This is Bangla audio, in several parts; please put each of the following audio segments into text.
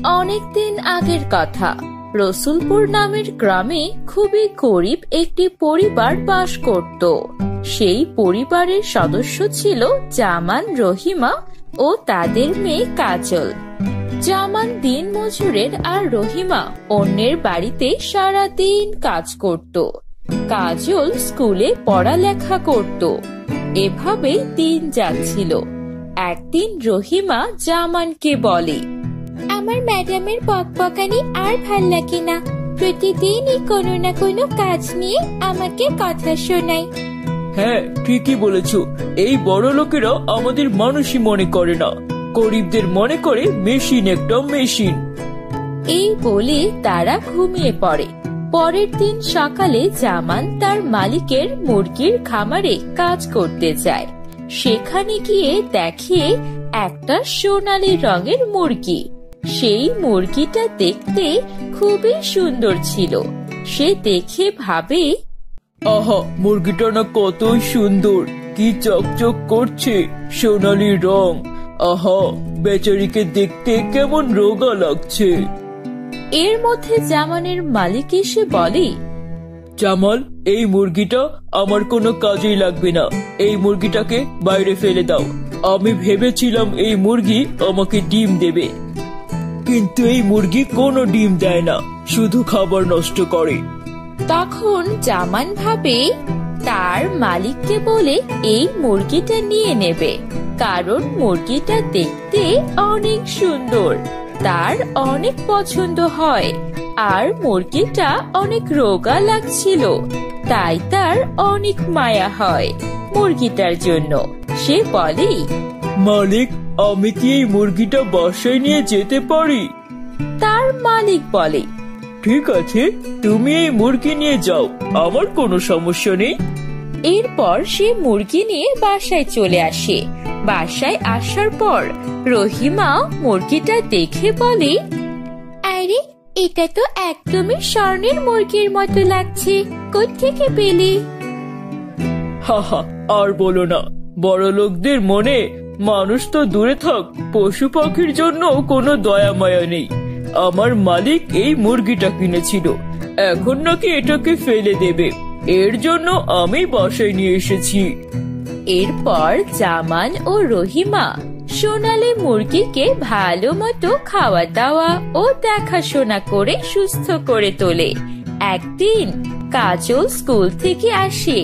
অনেকদিন আগের কথা। রসুলপুর নামের গ্রামে খুবই গরিব একটি পরিবার বাস করত। সেই পরিবারের সদস্য ছিল জামান, রহিমা ও তাদের মেয়ে কাজল। জামান দিন মজুরের আর রহিমা অন্যের বাড়িতে সারা দিন কাজ করত। কাজল স্কুলে পড়ালেখা করত। এভাবেই দিন যাচ্ছিল। একদিন রহিমা জামানকে বলে, আমার ম্যাডামের বকবকানি আর ভাল লাগে না। প্রতিদিনই কোনো না কোনো কাজ নিয়ে আমাকে কথা শোনায়। হ্যাঁ, ঠিকই বলেছো। এই বড় লোকেরা আমাদের মানুষই মনে করে না, গরিবদের মনে করে মেশিন, একটা মেশিন। এই বলে তারা ঘুমিয়ে পড়ে। পরের দিন সকালে জামান তার মালিকের মুরগির খামারে কাজ করতে যায়। সেখানে গিয়ে দেখে একটা সোনালী রঙের মুরগি। সেই মুরগিটা দেখতে খুবই সুন্দর ছিল। সে দেখে ভাবে, আহা, মুরগিটা না কতই সুন্দর, কি চকচক করছে, সোনালী রং। আহা, বেচারিকে দেখতে কেমন রোগা লাগছে। এর মধ্যে জামানের মালিক এসে বলে, জামাল, এই মুরগিটা আমার কোনো কাজেই লাগবে না। এই মুরগিটাকে বাইরে ফেলে দাও। আমি ভেবেছিলাম এই মুরগি আমাকে ডিম দেবে, কিন্তু এই মুরগি কোনো ডিম দেয় না, শুধু খাবার নষ্ট করে। তখন জামান ভাবে তার মালিককে বলে এই মুরগিটা নিয়ে নেবে, কারণ মুরগিটা দেখতে অনেক সুন্দর, তার অনেক পছন্দ হয়। আর মুরগিটা অনেক রোগা লাগছিল, তাই তার অনেক মায়া হয় মুরগিটার জন্য। সে বলে, মালিক, আমি কি এই মুরগিটা বাসায় নিয়ে যেতে পারি? তার মালিক বলে, ঠিক আছে, তুমি এই মুরগি নিয়ে যাও, আমার কোনো সমস্যা নেই। এরপর সে মুরগি নিয়ে বাসায় চলে আসে। বাসায় আসার পর রহিমা মুরগিটা দেখে বলে, আরে, এটা তো একদমই স্বর্ণের মুরগির মতো লাগছে, কোত্থেকে পেলি? হাহা, আর বলো না, বড় লোকদের মনে মানুষ তো দূরে থাক, পশু পাখির জন্য কোনো দয়া মায়া নেই। আমার মালিক এই মুরগিটা কিনেছিল, এখন নাকি এটাকে ফেলে দেবে, এর জন্য আমি বাসায় নিয়ে এসেছি। এরপর জামান ও রহিমা সোনালী মুরগিকে ভালো মতো খাওয়া দাওয়া ও দেখাশোনা করে সুস্থ করে তোলে। একদিন কাজল স্কুল থেকে আসে।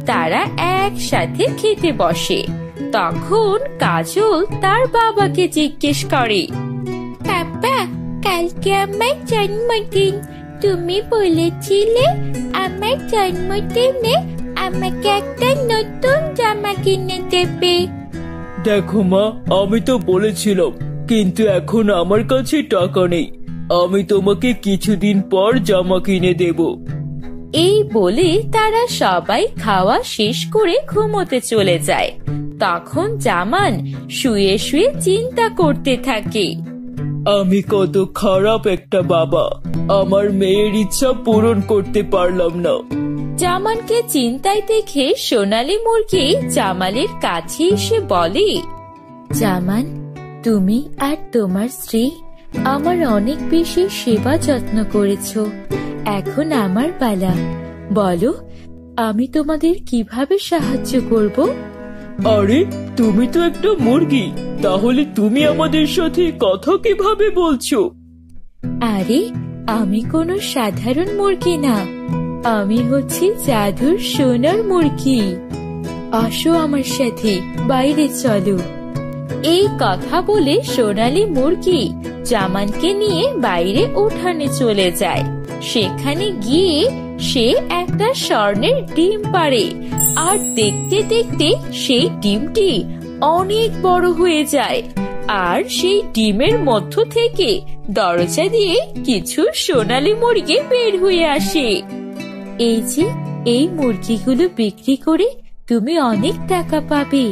তারা একসাথে খেতে বসে। তখন কাজল তার বাবাকে জিজ্ঞেস করে, বাবা, কালকে আমার জন্মদিন, তুমি বলেছিলে আমার জন্মদিনে আমাকে একটা নতুন জামা কিনে দেবে। দেখো মা, আমি তো বলেছিলাম, কিন্তু এখন আমার কাছে টাকা নেই। আমি তোমাকে কিছুদিন পর জামা কিনে দেব। এই বলে তারা সবাই খাওয়া শেষ করে ঘুমোতে চলে যায়। তখন জামান শুয়ে শুয়ে চিন্তা করতে থাকে, আমি কত খারাপ একটা বাবা, আমার মেয়ের ইচ্ছা পূরণ করতে পারলাম না। জামানকে চিন্তায় দেখে সোনালী মুরগি জামালের কাছে এসে বলে, জামান, তুমি আর তোমার স্ত্রী আমার অনেক বেশি সেবা যত্ন করেছো, এখন আমার পালা। বলো, আমি তোমাদের কিভাবে সাহায্য করব? আরে, তুমি তো একটা মুরগি, তাহলে তুমি আমাদের সাথে কথা কিভাবে বলছো? আরে, আমি কোনো সাধারণ মুরগি না, আমি হচ্ছি জাদুর সোনার মুরগি। আসো আমার সাথে, বাইরে চলো। এই কথা বলে সোনালী মুরগি জামানকে নিয়ে বাইরে উঠানে চলে যায়। সেখানে গিয়ে সে একটা স্বর্ণের ডিম পাড়ে, আর দেখতে দেখতে সেই ডিমটি অনেক বড় হয়ে যায়। আর সেই ডিমের মধ্য থেকে দরজা দিয়ে কিছু সোনালী মুরগি বের হয়ে আসে। এই যে, এই মুরগিগুলো বিক্রি করে তুমি অনেক টাকা পাবে,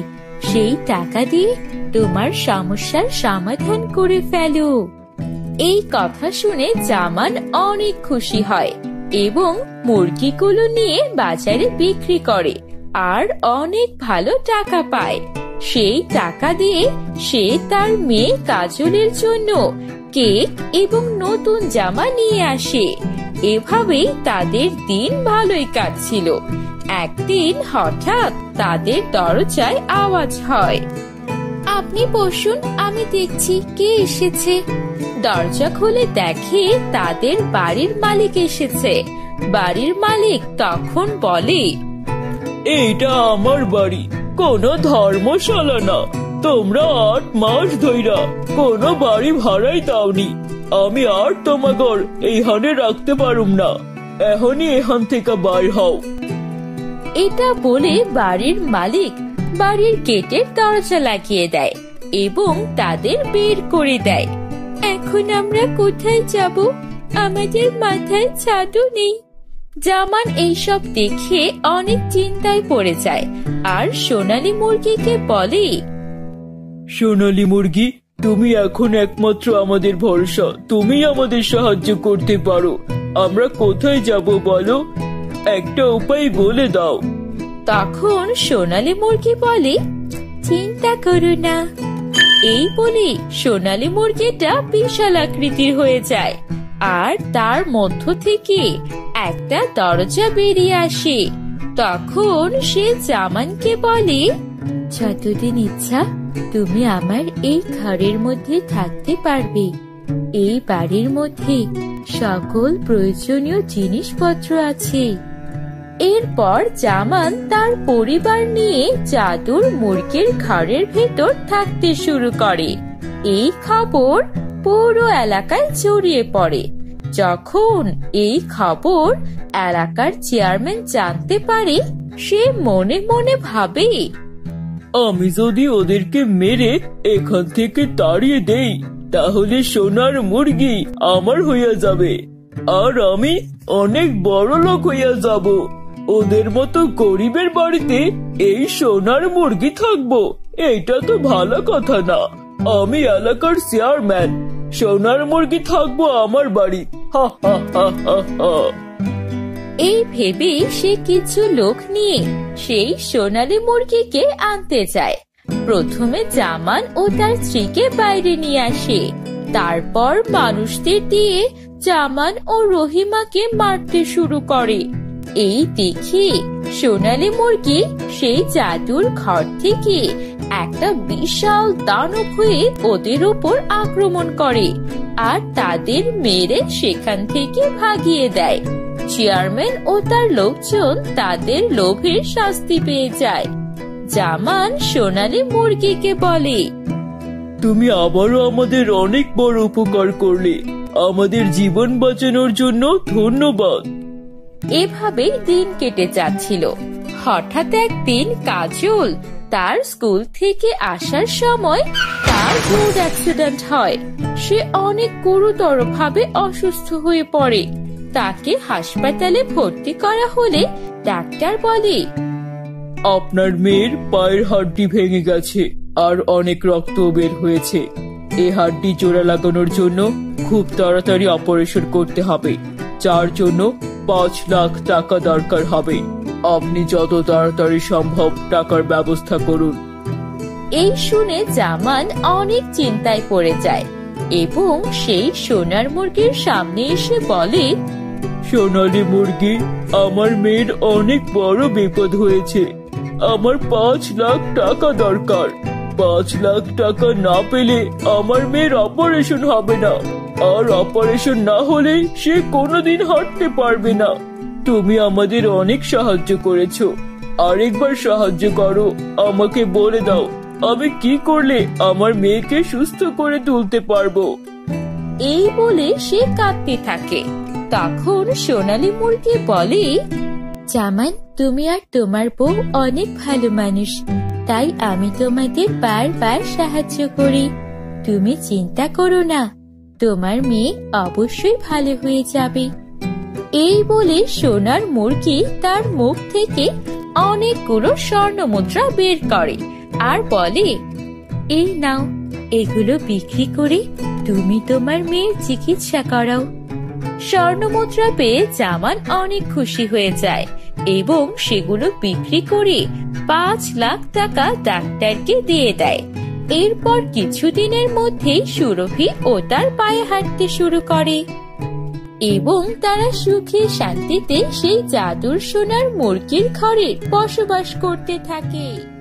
সেই টাকা দিয়ে তোমার সমস্যার সমাধান করে ফেলো। এই কথা শুনে জামান অনেক খুশি হয় এবং মুরগিগুলো নিয়ে বাজারে বিক্রি করে আর অনেক ভালো টাকা পায়। সেই টাকা দিয়ে সে তার মেয়ে কাজলের জন্য কেক এবং নতুন জামা নিয়ে আসে। এভাবেই তাদের দিন ভালোই কাটছিল। একদিন হঠাৎ তাদের দরজায় আওয়াজ হয়। আপনি বসুন, আমি দেখছি কে এসেছে। দরজা খুলে দেখে তাদের বাড়ির মালিক এসেছে। বাড়ির মালিক তখন বলে, এইটা আমার বাড়ি, কোনো ধর্মশালা না। তোমরা 8 মাস ধইরা কোনো বাড়ি ভাড়াই দাওনি। আমি আর তোমাগর এইখানে রাখতে পারুম না। এখনই এখান থেকে বাইর হও। এটা বলে বাড়ির মালিক বাড়ির গেটের দরজা লাগিয়ে দেয় এবং তাদের বের করে দেয়। এখন আমরা কোথায় যাব? আমাদের মাথায় ছাদও নেই। জামান এইসব দেখে অনেক চিন্তায় পড়ে যায় আর সোনালী মুরগিকে বলে, সোনালী মুরগি, তুমি এখন একমাত্র আমাদের ভরসা। তুমি আমাদের সাহায্য করতে পারো। আমরা কোথায় যাব বলো? একটা উপায় বলে দাও। তখন সোনালী মুরগি বলে, চিন্তা করো না। এই বলে সোনালী মুরগিটা বিশাল আকৃতির হয়ে যায় আর তার মধ্য থেকে একটা দরজা বেরিয়ে আসে। তখন সে জামানকে বলে, যতদিন ইচ্ছা তুমি আমার এই ঘরের মধ্যে থাকতে পারবে। এই বাড়ির মধ্যে সকল প্রয়োজনীয় জিনিসপত্র আছে। এরপর জামান তার পরিবার নিয়ে জাদুর মুরগির ঘরের ভেতর থাকতে শুরু করে। এই খবর পুরো এলাকায় ছড়িয়ে পড়ে। যখন এই খবর এলাকার চেয়ারম্যান জানতে পারে, সে মনে মনে ভাবে, আমি যদি ওদেরকে মেরে এখান থেকে তাড়িয়ে দেই তাহলে সোনার মুরগি আমার হইয়া যাবে আর আমি অনেক বড় লোক হইয়া যাব। ওদের মতো গরিবের বাড়িতে এই সোনার মুরগি থাকবো, এইটা তো ভালো কথা না। আমি এলাকার চেয়ারম্যান, সোনার মুরগি থাকবো আমার বাড়ি। হা হা হা হা হা। এই ভেবে সে কিছু লোক নিয়ে সেই সোনালী মুরগিকে আনতে যায়। প্রথমে জামান ও তার স্ত্রীকে বাইরে নিয়ে আসে। তারপর মানুষদের দিয়ে জামান ও রহিমাকে মারতে শুরু করে। এই দেখে সোনালী মুরগি সেই জাদুর ঘর থেকে একটা বিশাল দানব হয়ে ওদের উপর আক্রমণ করে আর তাদের মেরে সেখান থেকে ভাগিয়ে দেয়। চেয়ারম্যান ও তার লোকজন তাদের লোভের শাস্তি পেয়ে যায়। জামান সোনালী মুরগিকে বলে, তুমি আবারও আমাদের অনেক বড় উপকার করলে। আমাদের জীবন বাঁচানোর জন্য ধন্যবাদ। এভাবেই দিন কেটে যাচ্ছিল। হঠাৎ একদিন কাজল তার স্কুল থেকে আসার সময় তার রোড অ্যাক্সিডেন্ট হয়। সে অনেক গুরুতর ভাবে অসুস্থ হয়ে পড়ে। তাকে হাসপাতালে ভর্তি করা হলে ডাক্তার বলে, আপনার মেয়ের পায়ের হাড্ডি ভেঙে গেছে আর অনেক রক্ত বের হয়েছে। এই হাড্ডি জোড়া লাগানোর জন্য খুব তাড়াতাড়ি অপারেশন করতে হবে, যার জন্য 5 লাখ টাকা দরকার হবে। আপনি যত তাড়াতাড়ি সম্ভব টাকার ব্যবস্থা করুন। এই শুনে জামান অনেক চিন্তায় পড়ে যায় এবং সেই সোনার মুরগির সামনে এসে বলে, সোনালী মুরগি, আমার মেয়ের অনেক বড় বিপদ হয়েছে। আমার 5 লাখ টাকা দরকার। 5 লাখ টাকা না পেলে আমার মেয়ের অপারেশন হবে না, আর অপারেশন না হলে সে কোনোদিন হাঁটতে পারবে না। তুমি আমাদের অনেক সাহায্য করেছো, আরেকবার সাহায্য করো। আমাকে বলে দাও আমি কি করলে আমার মেয়েকে সুস্থ করে তুলতে পারবো। এই বলে সে কাঁদতে থাকে। তখন সোনালী মুরগি বলে, জামান, তুমি আর তোমার বউ অনেক ভালো মানুষ, তাই আমি তোমাদের বারবার সাহায্য করি। তুমি চিন্তা করো না, তোমার মেয়ে অবশ্যই ভালো হয়ে যাবে। এই বলে সোনার মুরগি তার মুখ থেকে অনেকগুলো স্বর্ণ মুদ্রা বের করে আর বলে, এই নাও, এগুলো বিক্রি করে তুমি তোমার মেয়ের চিকিৎসা করাও। স্বর্ণ মুদ্রা পেয়ে জামান অনেক খুশি হয়ে যায় এবং সেগুলো বিক্রি করে 5 লাখ টাকা ডাক্তারকে দিয়ে দেয়। এরপর কিছুদিনের মধ্যেই সুরভি ও তার পায়ে হাঁটতে শুরু করে এবং তারা সুখে শান্তিতে সেই জাদুর সোনার মুরগির ঘরে বসবাস করতে থাকে।